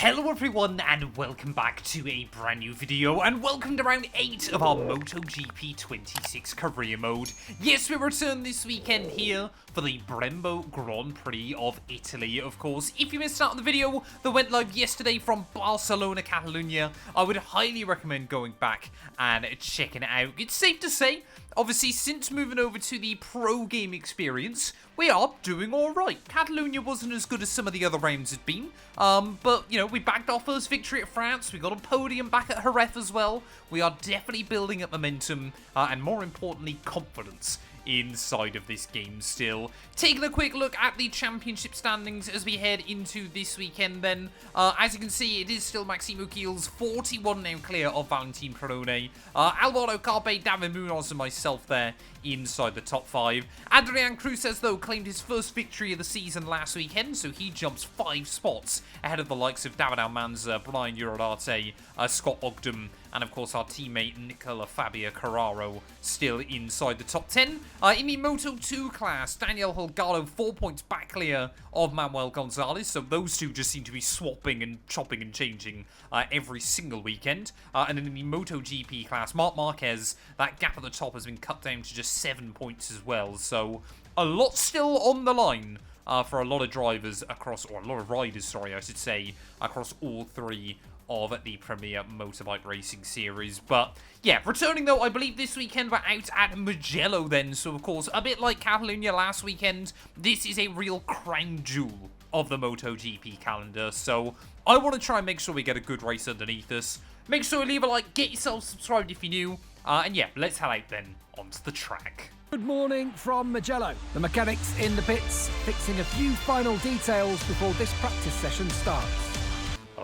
Hello everyone and welcome back to a brand new video and welcome to round 8 of our MotoGP 26 career mode. Yes, we return this weekend here for the Brembo Grand Prix of Italy, of course. If you missed out on the video that went live yesterday from Barcelona, Catalonia, I would highly recommend going back and checking it out. It's safe to say, obviously, since moving over to the pro game experience, we are doing alright. Catalonia wasn't as good as some of the other rounds had been, but, you know, we bagged our first victory at France, we got a podium back at Jerez as well. We are definitely building up momentum, and more importantly, confidence inside of this game still. Taking a quick look at the championship standings as we head into this weekend then. As you can see, it is still Maximo Kiel's 41 now clear of Valentin Perone. Alvaro Carpe, David Munoz and myself there inside the top 5. Adrian Cruzes, though, claimed his first victory of the season last weekend, so he jumps 5 spots ahead of the likes of David Almanza, Brian Urodarte, Scott Ogden, and of course our teammate Nicola Fabio Carraro still inside the top 10. In the Moto 2 class, Daniel Holgado 4 points back clear of Manuel Gonzalez, so those two just seem to be swapping and chopping and changing every single weekend. And then in the MotoGP class, Marc Marquez, that gap at the top has been cut down to just 7 points as well, so a lot still on the line for a lot of drivers across, or a lot of riders, sorry, I should say, across all 3 of the Premier Motorbike Racing Series. But yeah, returning though, I believe this weekend we're out at Mugello then, so of course, a bit like Catalonia last weekend, this is a real crown jewel of the MotoGP calendar, so I want to try and make sure we get a good race underneath us. Make sure you leave a like, get yourself subscribed if you're new, and yeah, let's head out then onto the track. Good morning from Mugello. The mechanics in the pits fixing a few final details before this practice session starts.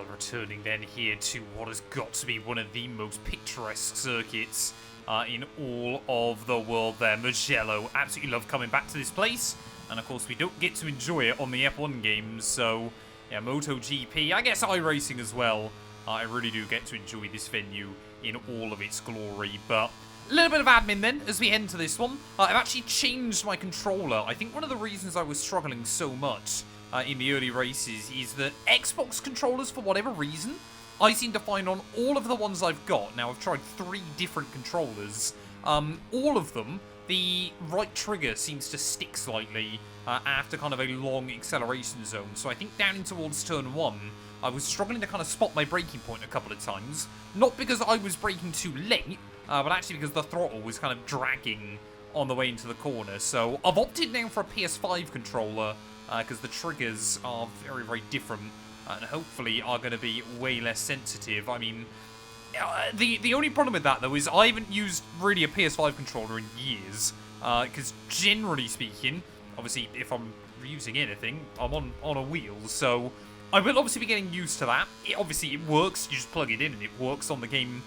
Returning then here to what has got to be one of the most picturesque circuits in all of the world there, Mugello. Absolutely love coming back to this place, and of course we don't get to enjoy it on the F1 games, so yeah, MotoGP, I guess iRacing as well. I really do get to enjoy this venue in all of its glory, but a little bit of admin then as we head into this one. I've actually changed my controller. I think one of the reasons I was struggling so much in the early races is that Xbox controllers, for whatever reason, I seem to find on all of the ones I've got, now I've tried 3 different controllers, all of them, the right trigger seems to stick slightly after kind of a long acceleration zone. So I think down in towards turn 1, I was struggling to kind of spot my braking point a couple of times. Not because I was braking too late, but actually because the throttle was kind of dragging on the way into the corner. So I've opted now for a PS5 controller, because the triggers are very, very different and hopefully are going to be way less sensitive. I mean, the only problem with that, though, is I haven't used really a PS5 controller in years, because generally speaking, obviously, if I'm using anything, I'm on a wheel, so I will obviously be getting used to that. Obviously, it works, you just plug it in and it works on the game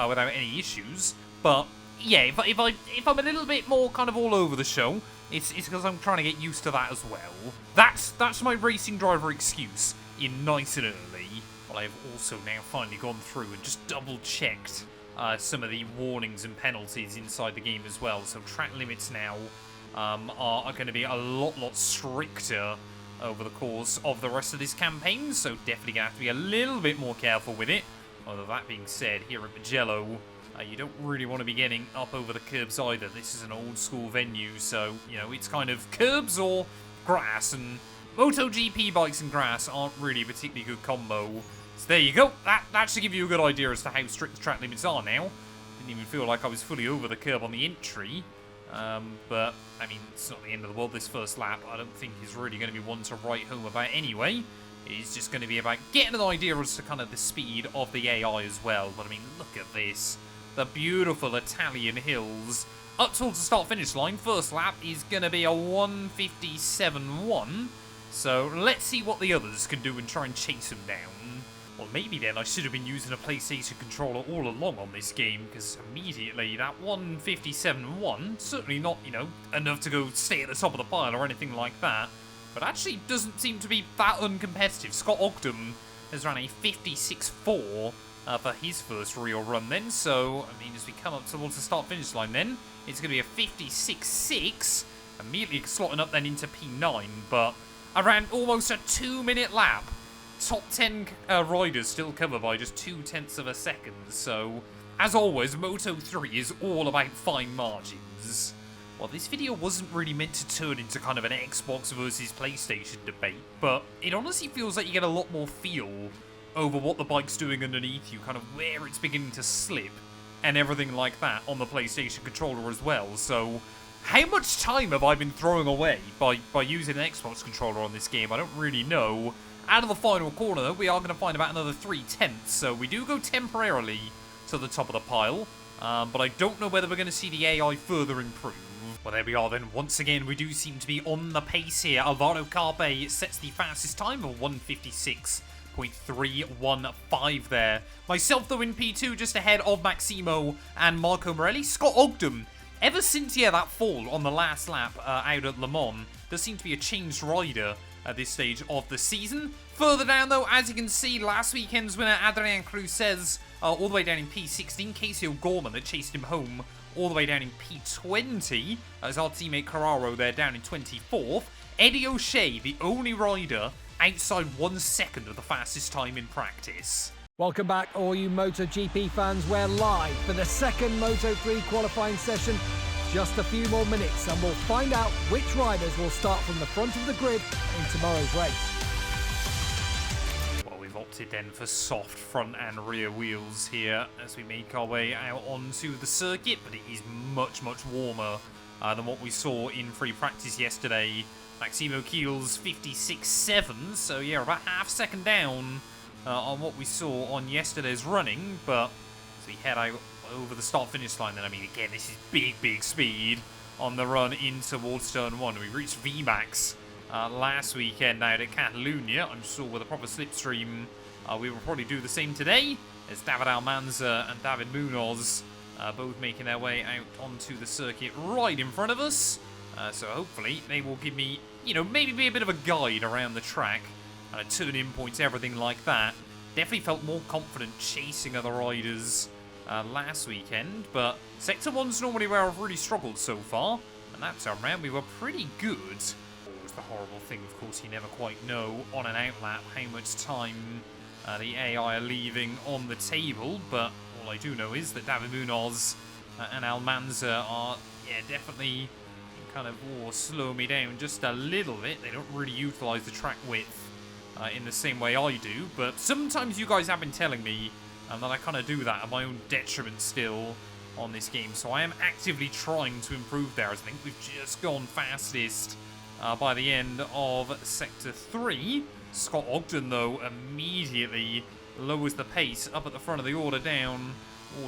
without any issues, but yeah, if I'm a little bit more kind of all over the show, it's because I'm trying to get used to that as well. That's my racing driver excuse in nice and early. Well, I've also now finally gone through and just double-checked some of the warnings and penalties inside the game as well. So track limits now are going to be a lot stricter over the course of the rest of this campaign. So definitely going to have to be a little bit more careful with it. Although that being said, here at Mugello, you don't really want to be getting up over the curbs either. This is an old school venue, so, you know, it's kind of curbs or grass, and MotoGP bikes and grass aren't really a particularly good combo. So there you go. That should give you a good idea as to how strict the track limits are now. Didn't even feel like I was fully over the curb on the entry. But, I mean, it's not the end of the world. This first lap, I don't think is really going to be one to write home about anyway. It's just going to be about getting an idea as to kind of the speed of the AI as well. But, I mean, look at this. The beautiful Italian hills. Up towards the start-finish line, first lap is going to be a 1:57.1. So let's see what the others can do and try and chase them down. Well, maybe then I should have been using a PlayStation controller all along on this game, because immediately that 1:57.1, certainly not, you know, enough to go stay at the top of the pile or anything like that, but actually doesn't seem to be that uncompetitive. Scott Ogden has run a 56.4 for his first real run then, so, I mean, as we come up towards the start-finish line then, it's going to be a 56.6, immediately slotting up then into P9, but around almost a 2-minute lap top 10 riders still cover by just 0.2 of a second. So, as always, Moto 3 is all about fine margins. Well, this video wasn't really meant to turn into kind of an Xbox versus PlayStation debate, but it honestly feels like you get a lot more feel over what the bike's doing underneath you, kind of where it's beginning to slip, and everything like that on the PlayStation controller as well. So, how much time have I been throwing away by using an Xbox controller on this game? I don't really know. Out of the final corner, though, we are going to find about another 0.3, so we do go temporarily to the top of the pile, but I don't know whether we're going to see the AI further improve. Well, there we are then. Once again, we do seem to be on the pace here. Alvaro Carpe sets the fastest time of 1:56.315 there. Myself, though, in P2, just ahead of Maximo and Marco Morelli. Scott Ogden, ever since, that fall on the last lap out at Le Mans, does seem to be a changed rider at this stage of the season. Further down, though, as you can see, last weekend's winner, Adrian Cruzes, all the way down in P16. Casey O'Gorman that chased him home all the way down in P20, as our teammate Carraro there down in 24th. Eddie O'Shea, the only rider outside 1 second of the fastest time in practice. Welcome back, all you MotoGP fans. We're live for the second Moto3 qualifying session. Just a few more minutes and we'll find out which riders will start from the front of the grid in tomorrow's race. We've opted then for soft front and rear wheels here as we make our way out onto the circuit, but it is much, much warmer than what we saw in free practice yesterday. Maximo Kiel's 56.7, so yeah, about half second down on what we saw on yesterday's running, but as we head out over the start-finish line, then I mean, again, this is big speed on the run in towards turn 1. We reached VMAX last weekend out at Catalunya. I'm sure with a proper slipstream, we will probably do the same today, as David Almanza and David Munoz both making their way out onto the circuit right in front of us. So hopefully they will give me, maybe be a bit of a guide around the track, turn-in points, everything like that. Definitely felt more confident chasing other riders last weekend, but Sector 1's normally where I've really struggled so far, and that time round we were pretty good. The horrible thing, of course, you never quite know on an outlap how much time the AI are leaving on the table, but all I do know is that David Munoz and Almanza are, definitely kind of slow me down just a little bit. They don't really utilise the track width in the same way I do, but sometimes you guys have been telling me that I kind of do that at my own detriment still on this game, so I am actively trying to improve there, as I think we've just gone fastest by the end of Sector 3. Scott Ogden, though, immediately lowers the pace up at the front of the order down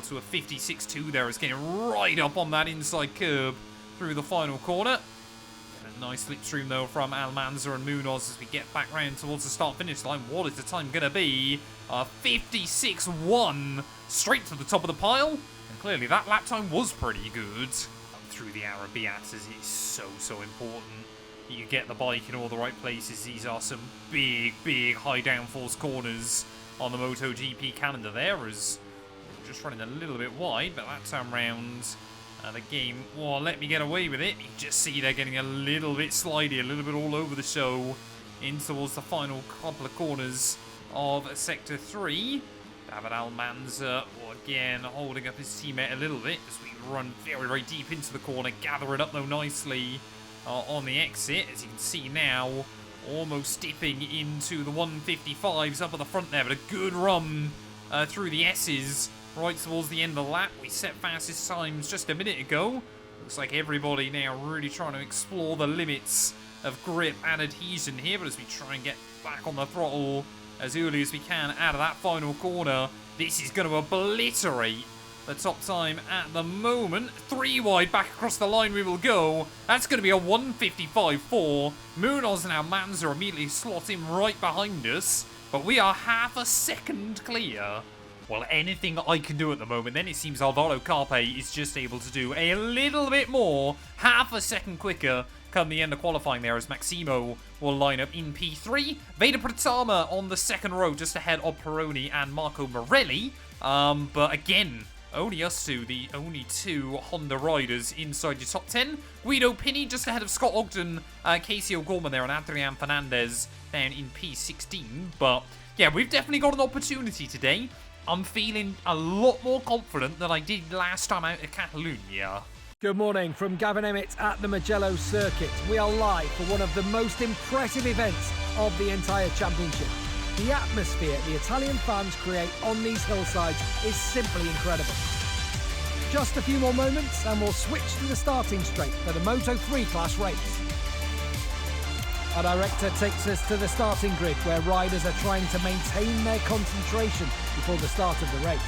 to a 56.2 there. It's getting right up on that inside curb through the final corner. A nice slipstream, though, from Almanza and Munoz as we get back round towards the start-finish line. What is the time going to be? 56.1 straight to the top of the pile. And clearly that lap time was pretty good. Through the Arabiatas, it's so important. You get the bike in all the right places. These are some big high downforce corners on the MotoGP calendar there, as we're just running a little bit wide, but that time round the game, let me get away with it. You just see they're getting a little bit slidey, a little bit all over the show in towards the final couple of corners of Sector 3. David Almanza, again, holding up his teammate a little bit as we run very deep into the corner, gather it up though nicely on the exit, as you can see now, almost dipping into the 155s up at the front there, but a good run through the S's right towards the end of the lap. We set fastest times just a minute ago. Looks like everybody now really trying to explore the limits of grip and adhesion here, but as we try and get back on the throttle as early as we can out of that final corner, this is going to obliterate the top time at the moment. 3 wide back across the line we will go. That's going to be a 155.4. Munoz and Almanza immediately slot in right behind us, but we are half a second clear. Well, anything I can do at the moment, then it seems Alvaro Carpe is just able to do a little bit more, half a second quicker come the end of qualifying there, as Maximo will line up in P3. Veda Pratama on the second row just ahead of Peroni and Marco Morelli. But again, only us two, the only 2 Honda riders inside your top 10. Guido Pini just ahead of Scott Ogden, Casey O'Gorman there, and Adrian Fernandez down in P16. But Yeah, we've definitely got an opportunity today. I'm feeling a lot more confident than I did last time out at Catalonia. Good morning from Gavin Emmett at the Mugello circuit. We are live for one of the most impressive events of the entire championship. The atmosphere the Italian fans create on these hillsides is simply incredible. Just a few more moments and we'll switch to the starting straight for the Moto 3 class race. Our director takes us to the starting grid where riders are trying to maintain their concentration before the start of the race.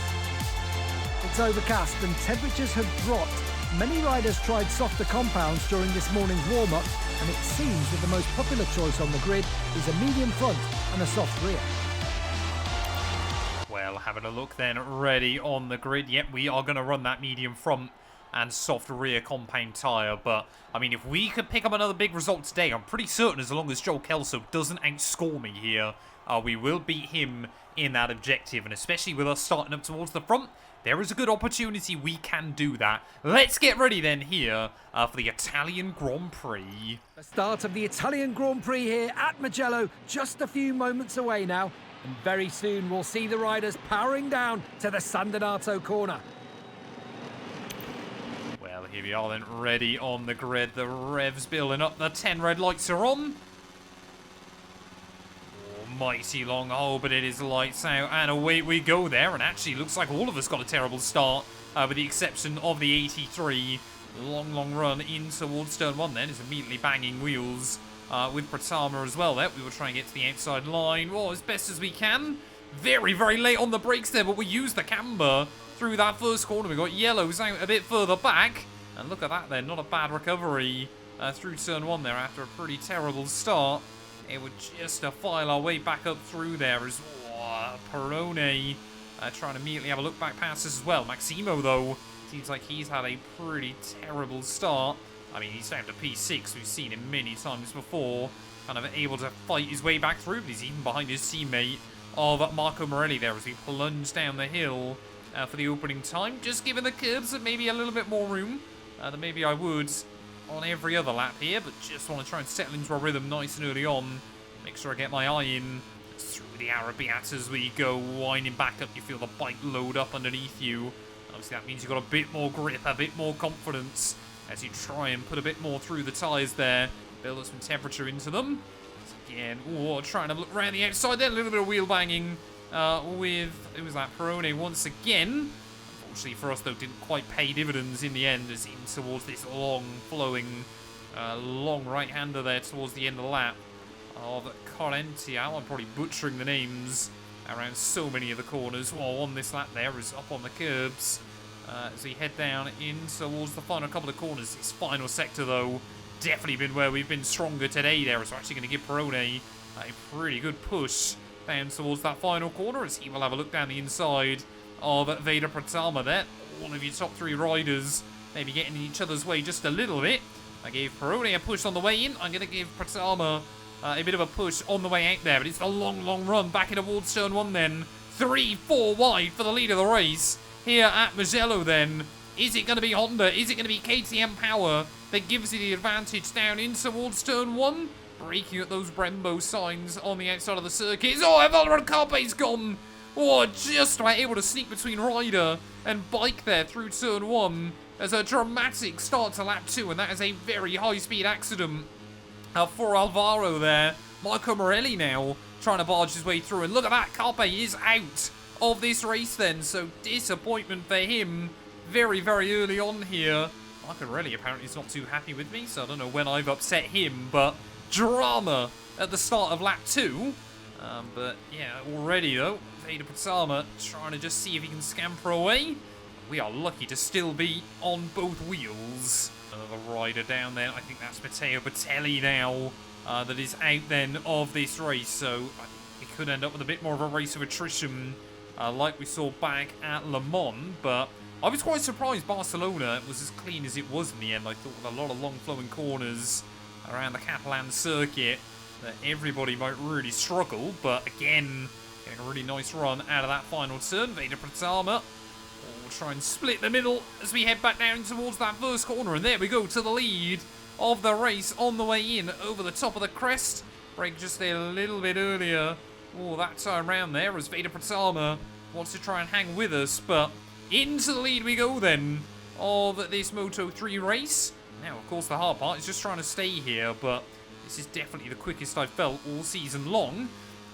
It's overcast and temperatures have dropped. Many riders tried softer compounds during this morning's warm-up, and it seems that the most popular choice on the grid is a medium front and a soft rear. Well, having a look then, ready on the grid. Yep, we are going to run that medium front and soft rear compound tyre. But, I mean, if we could pick up another big result today, I'm pretty certain as long as Joel Kelso doesn't outscore me here, we will beat him in that objective. And especially with us starting up towards the front, there is a good opportunity we can do that. Let's get ready then here for the Italian Grand Prix. The start of the Italian Grand Prix here at Mugello, just a few moments away now. And very soon we'll see the riders powering down to the San Donato corner. Well, here we are then, ready on the grid. The revs building up, the 10 red lights are on. Mighty long hole, but it is lights out, and away we go there. And actually looks like all of us got a terrible start, with the exception of the 83. Long run in towards turn 1 then is immediately banging wheels with Pratama as well there. We will try and get to the outside line, as best as we can. Very late on the brakes there, but we use the camber through that first corner. We got yellows out a bit further back, and look at that then, not a bad recovery through turn 1 there after a pretty terrible start. It would just file our way back up through there as Perrone trying to immediately have a look back past us as well. Maximo, though, seems like he's had a pretty terrible start. I mean, he's down to P6. We've seen him many times before. Kind of able to fight his way back through, but he's even behind his teammate of Marco Morelli there as we plunge down the hill for the opening time. Just giving the curbs maybe a little bit more room than maybe I would on every other lap here, but just want to try and settle into a rhythm nice and early on. Make sure I get my eye in through the Arabiat as we go, winding back up. You feel the bike load up underneath you. Obviously that means you've got a bit more grip, a bit more confidence as you try and put a bit more through the tyres there. Build up some temperature into them. Again, trying to look around the outside there. A little bit of wheel banging with, who was that, Perrone once again. Unfortunately for us, though, didn't quite pay dividends in the end, as in towards this long flowing, long right-hander there towards the end of the lap of Correntia. I'm probably butchering the names around so many of the corners. On this lap there is up on the curbs as we head down in towards the final couple of corners. This final sector, though, definitely been where we've been stronger today there. So actually going to give Perrone a pretty good push down towards that final corner as he will have a look down the inside of Veda Pratama there. All of your top 3 riders maybe getting in each other's way just a little bit. I gave Perrone a push on the way in. I'm going to give Pratama a bit of a push on the way out there. But it's a long run back in towards turn 1 then. 3-4 wide for the lead of the race here at Mugello then. Is it going to be Honda? Is it going to be KTM Power that gives you the advantage down in towards turn 1? Breaking at those Brembo signs on the outside of the circuit. Evaldo Carpe's gone. Just able to sneak between rider and bike there through turn 1 as a dramatic start to lap 2, and that is a very high-speed accident for Alvaro there. Marco Morelli now trying to barge his way through, and look at that, Carpe is out of this race then, so disappointment for him very early on here. Marco Morelli apparently is not too happy with me, so I don't know when I've upset him, but drama at the start of lap 2. But yeah, already though, Veda Pratama trying to just see if he can scamper away. We are lucky to still be on both wheels. Another rider down there, I think that's Matteo Batelli now, that is out then of this race. So I think we could end up with a bit more of a race of attrition like we saw back at Le Mans. But I was quite surprised Barcelona was as clean as it was in the end. I thought with a lot of long flowing corners around the Catalan circuit that everybody might really struggle, but again, getting a really nice run out of that final turn. Veda Pratama will try and split the middle as we head back down towards that first corner, and there we go to the lead of the race on the way in over the top of the crest. Brake just a little bit earlier Oh, that time round there as Veda Pratama wants to try and hang with us, but into the lead we go then of this Moto 3 race. Now, of course, the hard part is just trying to stay here, but this is definitely the quickest I've felt all season long.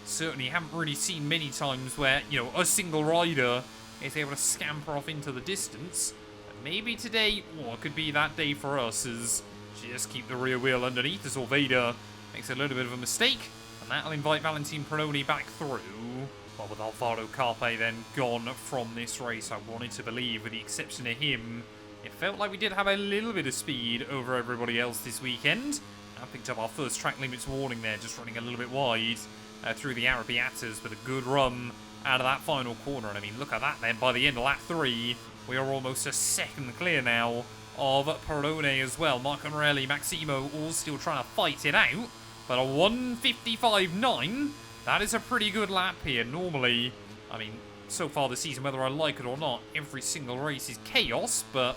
Certainly haven't really seen many times where, you know, a single rider is able to scamper off into the distance. But maybe today, it could be that day for us, as just keep the rear wheel underneath as Veda makes a little bit of a mistake, and that'll invite Valentine Peroni back through. Well, with Alvaro Carpe then gone from this race, I wanted to believe, with the exception of him, it felt like we did have a little bit of speed over everybody else this weekend. I picked up our first track limits warning there, just running a little bit wide through the Arabiatas, but a good run out of that final corner. And I mean, look at that then. By the end of lap 3, we are almost a second clear now of Peroni as well. Marco Morelli, Maximo, all still trying to fight it out. But a 1:55.9, that is a pretty good lap here. Normally, I mean, so far this season, whether I like it or not, every single race is chaos, but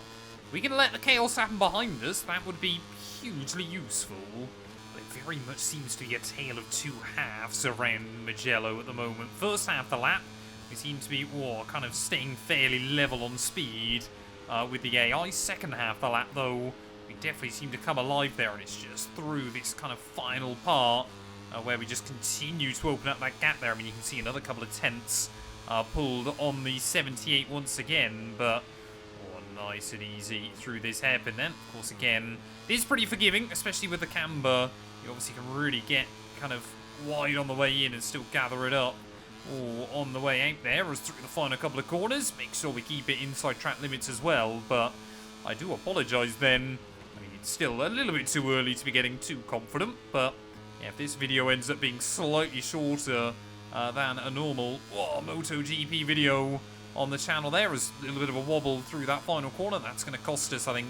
we can let the chaos happen behind us. That would be hugely useful. But it very much seems to be a tale of two halves around Mugello at the moment. First half of the lap, we seem to be kind of staying fairly level on speed with the AI. Second half of the lap, though, we definitely seem to come alive there, and it's just through this kind of final part where we just continue to open up that gap there. I mean, you can see another couple of tenths pulled on the 78 once again, but nice and easy through this hairpin then. Of course, again, this is pretty forgiving, especially with the camber. You obviously can really get kind of wide on the way in and still gather it up on the way out there as through the final couple of corners. Make sure we keep it inside track limits as well, but I do apologise then. I mean, it's still a little bit too early to be getting too confident, but yeah, if this video ends up being slightly shorter than a normal MotoGP video on the channel, there is a little bit of a wobble through that final corner. That's going to cost us, I think,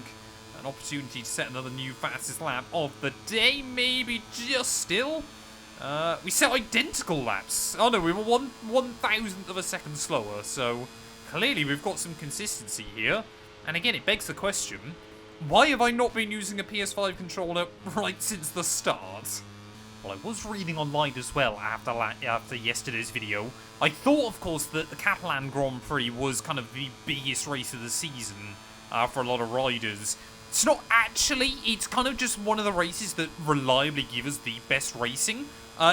an opportunity to set another new fastest lap of the day. Maybe just still. We set identical laps. Oh no, we were 1/1000th of a second slower. So clearly we've got some consistency here. And again, it begs the question, why have I not been using a PS5 controller right since the start? Well, I was reading online as well after yesterday's video. I thought, of course, that the Catalan Grand Prix was kind of the biggest race of the season for a lot of riders. It's not actually. It's kind of just one of the races that reliably give us the best racing.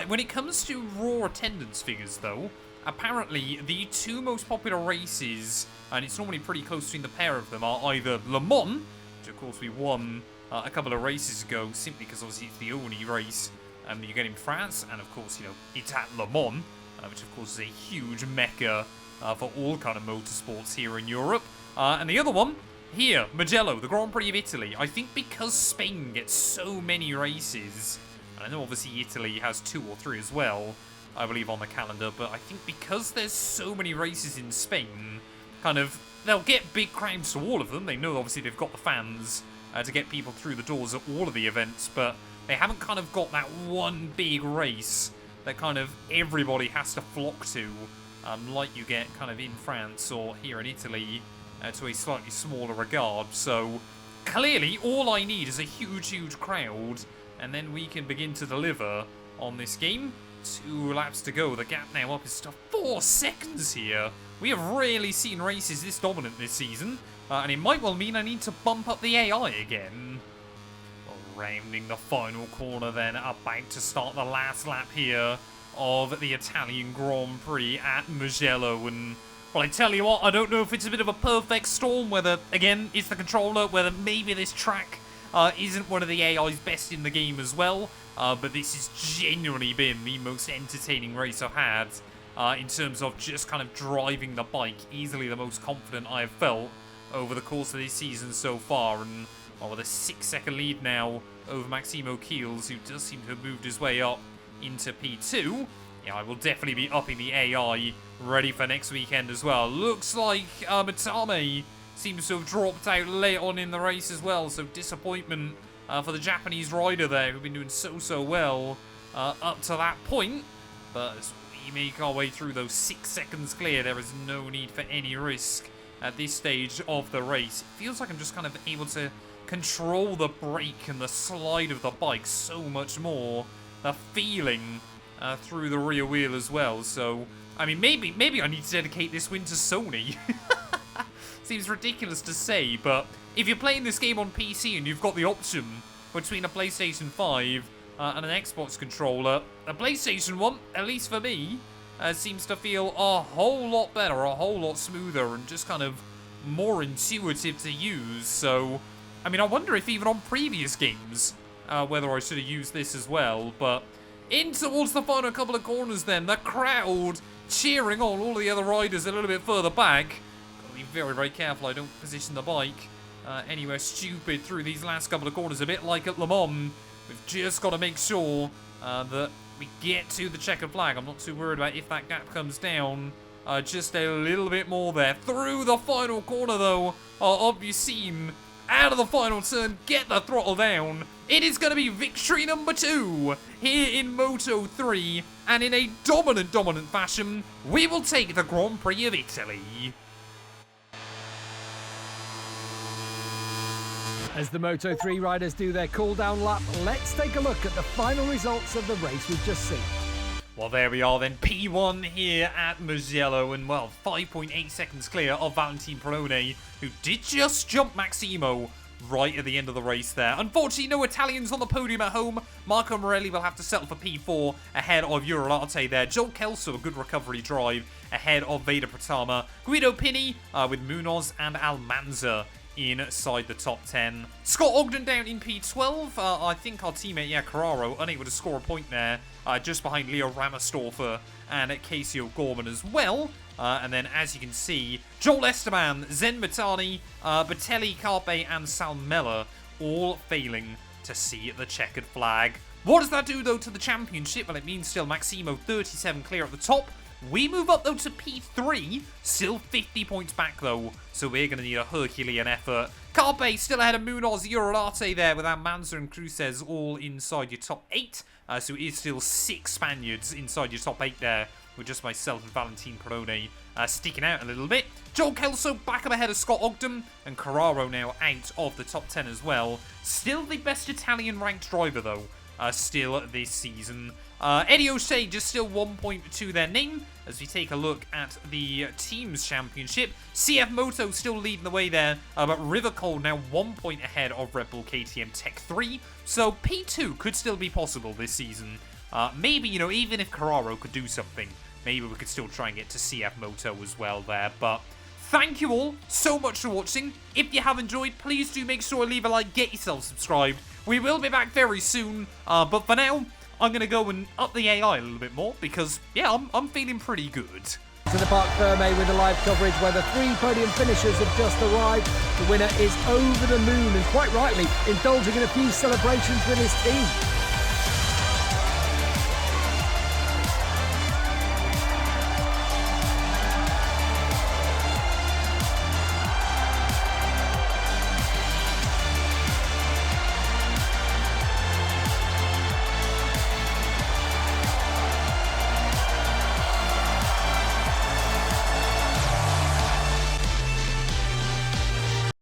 When it comes to raw attendance figures, though, apparently the two most popular races, and it's normally pretty close between the pair of them, are either Le Mans, which of course we won a couple of races ago, simply because obviously it's the only race you get in France, and of course, you know, it's at Le Mans, which of course is a huge mecca for all kind of motorsports here in Europe. And the other one, here, Mugello, the Grand Prix of Italy. I think because Spain gets so many races, and I know obviously Italy has 2 or 3 as well, I believe, on the calendar, but I think because there's so many races in Spain, kind of, they'll get big crowds to all of them. They know obviously they've got the fans to get people through the doors at all of the events, but they haven't kind of got that one big race that kind of everybody has to flock to, like you get kind of in France or here in Italy, to a slightly smaller regard. So clearly all I need is a huge crowd, and then we can begin to deliver on this game. 2 laps to go. The gap now up is to 4 seconds here. We have rarely seen races this dominant this season, and it might well mean I need to bump up the AI again. Rounding the final corner then, about to start the last lap here of the Italian Grand Prix at Mugello. And, well, I tell you what, I don't know if it's a bit of a perfect storm, whether, again, it's the controller, whether maybe this track isn't one of the AI's best in the game as well, but this has genuinely been the most entertaining race I've had in terms of just kind of driving the bike. Easily the most confident I have felt over the course of this season so far, and with a 6-second lead now over Maximo Keels, who does seem to have moved his way up into P2. Yeah, I will definitely be upping the AI, ready for next weekend as well. Looks like Matame seems to have dropped out late on in the race as well, so disappointment for the Japanese rider there, who've been doing so well up to that point. But as we make our way through those 6 seconds clear, there is no need for any risk at this stage of the race. It feels like I'm just kind of able to control the brake and the slide of the bike so much more. The feeling through the rear wheel as well. So, I mean, maybe I need to dedicate this win to Sony. Seems ridiculous to say, but if you're playing this game on PC and you've got the option between a PlayStation 5 and an Xbox controller, a PlayStation 1, at least for me, seems to feel a whole lot better, a whole lot smoother, and just kind of more intuitive to use. So, I mean, I wonder if even on previous games, whether I should have used this as well. But in towards the final couple of corners then, the crowd cheering on all the other riders a little bit further back. Gotta be very, very careful I don't position the bike anywhere stupid through these last couple of corners, a bit like at Le Mans. We've just got to make sure that we get to the checkered flag. I'm not too worried about if that gap comes down. Just a little bit more there. Through the final corner, though, Obviously, out of the final turn, get the throttle down. It is going to be victory number 2 here in Moto 3. And in a dominant fashion, we will take the Grand Prix of Italy. As the Moto 3 riders do their cool-down lap, let's take a look at the final results of the race we've just seen. Well, there we are then, P1 here at Mugello, and well, 5.8 seconds clear of Valentino Perone, who did just jump Maximo right at the end of the race there. Unfortunately, no Italians on the podium at home. Marco Morelli will have to settle for P4 ahead of Uralate there. Joel Kelso, a good recovery drive ahead of Veda Pratama. Guido Pini with Munoz and Almanza inside the top 10. Scott Ogden down in P12. I think our teammate, Carraro, unable to score a point there, just behind Leo Ramerstorfer and Casey O'Gorman as well. And then, as you can see, Joel Esteban, Zen Mitani, Batelli, Carpe, and Salmella all failing to see the checkered flag. What does that do, though, to the championship? Well, it means still Maximo 37 clear at the top. We move up, though, to P3. Still 50 points back, though. So we're going to need a Herculean effort. Carpe still ahead of Munoz, Uralate there with Almanza and Cruces all inside your top 8. So it is still 6 Spaniards inside your top 8 there, with just myself and Valentino Perone sticking out a little bit. Joel Kelso back up ahead of Scott Ogden, and Carraro now out of the top 10 as well. Still the best Italian ranked driver, though, still this season. Eddie O'Shea just still 1 point to their name as we take a look at the Teams Championship. CF Moto still leading the way there, but Rivercold now 1 point ahead of Red Bull KTM Tech 3. So P2 could still be possible this season. Maybe, even if Carraro could do something, maybe we could still try and get to CF Moto as well there. But thank you all so much for watching. If you have enjoyed, please do make sure to leave a like, get yourself subscribed. We will be back very soon, but for now, I'm going to go and up the AI a little bit more because, yeah, I'm feeling pretty good. To the Parc Fermé with the live coverage where the 3 podium finishers have just arrived. The winner is over the moon and quite rightly indulging in a few celebrations with his team.